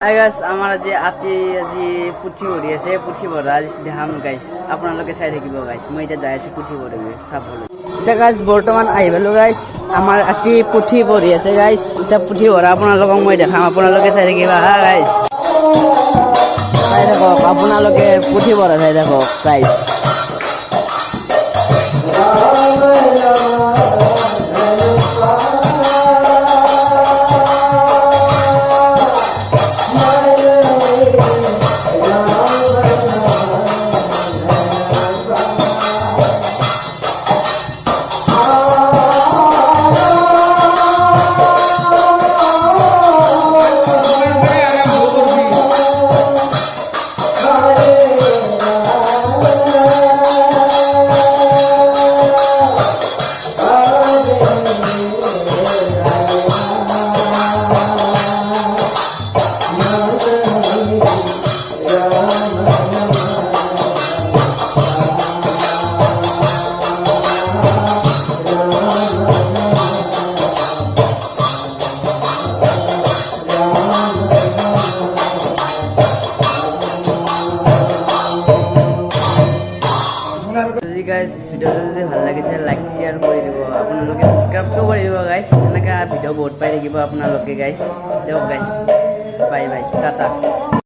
Hi guys, আমার আজি আজি পুঠি ভৰি আছে, পুঠি ভৰা আজি দেখাম গাইছ। আপোনালোকে চাই থাকিব গাইছ। মই এতিয়া যাই আছো পুঠি ভৰিবলৈ চাবলৈ। এতিয়া গাইছ বৰ্তমান আহি পালো গাইছ। আমাৰ আজি পুঠি ভৰি আছে গাইছ। এতিয়া পুঠি ভৰা আপোনালোকক মই দেখাম, আপোনালোকে চাই থাকিবা হা গাইছ। চাই থাকক আপোনালোকে পুঠি ভৰা চাই থাকক গাইছ। যদি গাইজ ভিডিঅ'টো যদি ভাল লাগিছে লাইক শ্বেয়াৰ কৰি দিব, আপোনালোকে ছাবস্ক্ৰাইবটো কৰি দিব গাইজ। এনেকৈ ভিডিঅ' বহুত পাই থাকিব আপোনালোকে গাইজ। দিয়ক গাইজ, বাই বাই, টাটা।